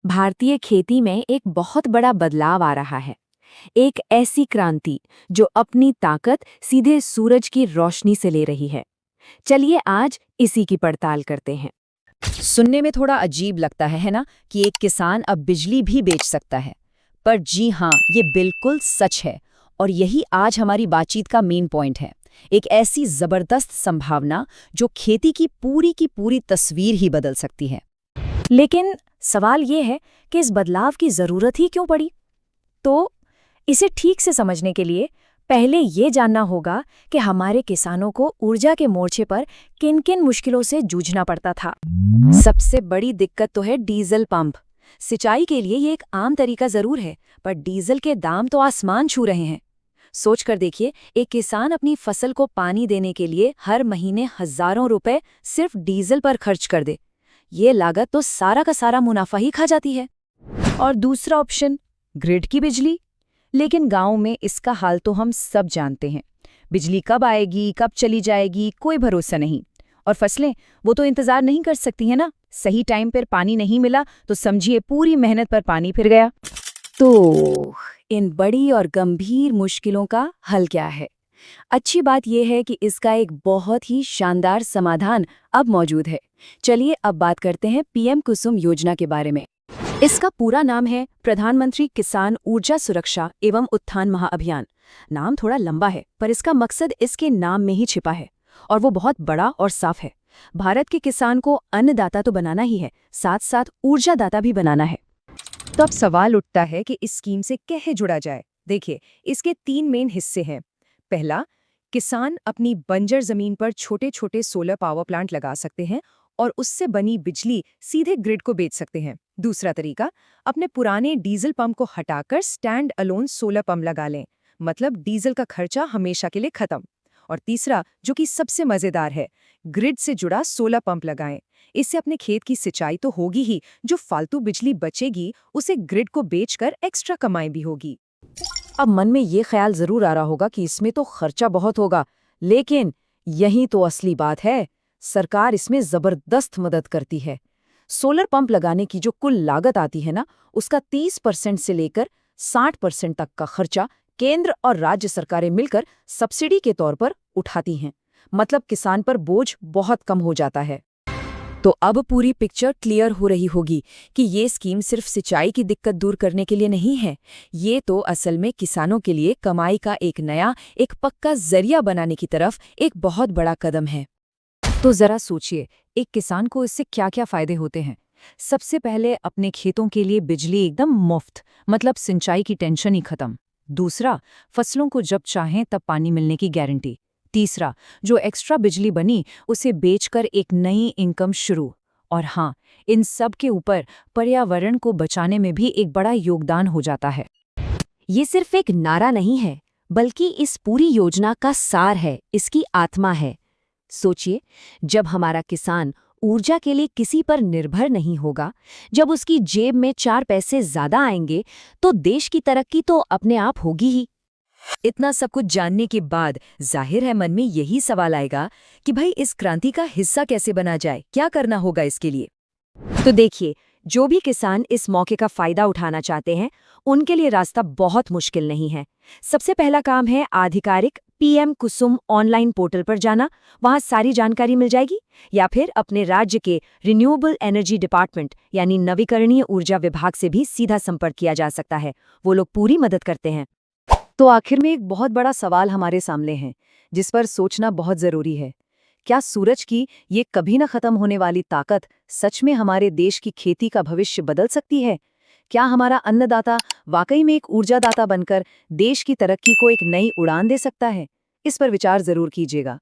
भारतीय खेती में एक बहुत बड़ा बदलाव आ रहा है। एक ऐसी क्रांति जो अपनी ताकत सीधे सूरज की रोशनी से ले रही है। चलिए आज इसी की पड़ताल करते हैं। सुनने में थोड़ा अजीब लगता है ना, कि एक किसान अब बिजली भी बेच सकता है। पर जी हाँ, ये बिल्कुल सच है। और यही आज हमारी बातचीत का मेन पॉइंट है। एक ऐसी जबरदस्त संभावना जो खेती की पूरी तस्वीर ही बदल सकती है। लेकिन सवाल ये है कि इस बदलाव की जरूरत ही क्यों पड़ी? तो इसे ठीक से समझने के लिए पहले ये जानना होगा कि हमारे किसानों को ऊर्जा के मोर्चे पर किन-किन मुश्किलों से जूझना पड़ता था। सबसे बड़ी दिक्कत तो है डीजल पंप। सिंचाई के लिए ये एक आम तरीका जरूर है, पर डीजल के दाम तो आसमान छू रहे हैं। सोच कर देखिए, एक किसान अपनी फसल को पानी देने के लिए हर महीने हजारों रुपए सिर्फ डीजल पर खर्च कर दे। ये लागत तो सारा का सारा मुनाफा ही खा जाती है। और दूसरा ऑप्शन, ग्रिड की बिजली। लेकिन गांव में इसका हाल तो हम सब जानते हैं। बिजली कब आएगी, कब चली जाएगी, कोई भरोसा नहीं। और फसलें, वो तो इंतजार नहीं कर सकती है ना। सही टाइम पर पानी नहीं मिला तो समझिए पूरी मेहनत पर पानी फिर गया। तो इन बड़ी और गंभीर मुश्किलों का हल क्या है? अच्छी बात यह है कि इसका एक बहुत ही शानदार समाधान अब मौजूद है। चलिए अब बात करते हैं पीएम कुसुम योजना के बारे में। इसका पूरा नाम है प्रधानमंत्री किसान ऊर्जा सुरक्षा एवं उत्थान महाअभियान। नाम थोड़ा लंबा है, पर इसका मकसद इसके नाम में ही छिपा है, और वो बहुत बड़ा और साफ है। भारत के किसान को अन्नदाता तो बनाना ही है, साथ साथ ऊर्जादाता भी बनाना है। तो अब सवाल उठता है कि इस स्कीम से कैसे जुड़ा जाए। देखिए, इसके 3 मेन हिस्से हैं। पहला, किसान अपनी बंजर जमीन पर छोटे छोटे सोलर पावर प्लांट लगा सकते हैं और उससे बनी बिजली सीधे ग्रिड को बेच सकते हैं। दूसरा तरीका, अपने पुराने डीजल पंप को हटाकर स्टैंड अलोन सोलर पंप लगा लें, मतलब डीजल का खर्चा हमेशा के लिए खत्म। और तीसरा, जो कि सबसे मजेदार है, ग्रिड से जुड़ा सोलर पंप लगाएं। इससे अपने खेत की सिंचाई तो होगी ही, जो फालतू बिजली बचेगी उसे ग्रिड को बेचकर एक्स्ट्रा कमाई भी होगी। अब मन में ये ख्याल जरूर आ रहा होगा कि इसमें तो खर्चा बहुत होगा, लेकिन यही तो असली बात है। सरकार इसमें जबरदस्त मदद करती है। सोलर पंप लगाने की जो कुल लागत आती है ना, उसका 30% से लेकर 60% तक का खर्चा केंद्र और राज्य सरकारें मिलकर सब्सिडी के तौर पर उठाती हैं। मतलब किसान पर बोझ बहुत कम हो जाता है। तो अब पूरी पिक्चर क्लियर हो रही होगी कि ये स्कीम सिर्फ सिंचाई की दिक्कत दूर करने के लिए नहीं है। ये तो असल में किसानों के लिए कमाई का एक नया, एक पक्का जरिया बनाने की तरफ एक बहुत बड़ा कदम है। तो जरा सोचिए, एक किसान को इससे क्या-क्या फायदे होते हैं। सबसे पहले, अपने खेतों के लिए बिजली एकदम मुफ्त, मतलब सिंचाई की टेंशन ही खत्म। दूसरा, फसलों को जब चाहें तब पानी मिलने की गारंटी। तीसरा, जो एक्स्ट्रा बिजली बनी उसे बेचकर एक नई इनकम शुरू। और हाँ, इन सब के ऊपर पर्यावरण को बचाने में भी एक बड़ा योगदान हो जाता है। ये सिर्फ एक नारा नहीं है, बल्कि इस पूरी योजना का सार है, इसकी आत्मा है। सोचिए, जब हमारा किसान ऊर्जा के लिए किसी पर निर्भर नहीं होगा, जब उसकी जेब में 4 पैसे ज्यादा आएंगे, तो देश की तरक्की तो अपने आप होगी ही। इतना सब कुछ जानने के बाद जाहिर है मन में यही सवाल आएगा कि भाई इस क्रांति का हिस्सा कैसे बना जाए, क्या करना होगा इसके लिए। तो देखिए, जो भी किसान इस मौके का फायदा उठाना चाहते हैं, उनके लिए रास्ता बहुत मुश्किल नहीं है। सबसे पहला काम है आधिकारिक पीएम कुसुम ऑनलाइन पोर्टल पर जाना। वहां सारी जानकारी मिल जाएगी। या फिर अपने राज्य के रिन्यूएबल एनर्जी डिपार्टमेंट यानी नवीकरणीय ऊर्जा विभाग से भी सीधा संपर्क किया जा सकता है। वो लोग पूरी मदद करते हैं। तो आखिर में एक बहुत बड़ा सवाल हमारे सामने है, जिस पर सोचना बहुत जरूरी है। क्या सूरज की ये कभी न खत्म होने वाली ताकत सच में हमारे देश की खेती का भविष्य बदल सकती है? क्या हमारा अन्नदाता वाकई में एक ऊर्जादाता बनकर देश की तरक्की को एक नई उड़ान दे सकता है? इस पर विचार जरूर कीजिएगा।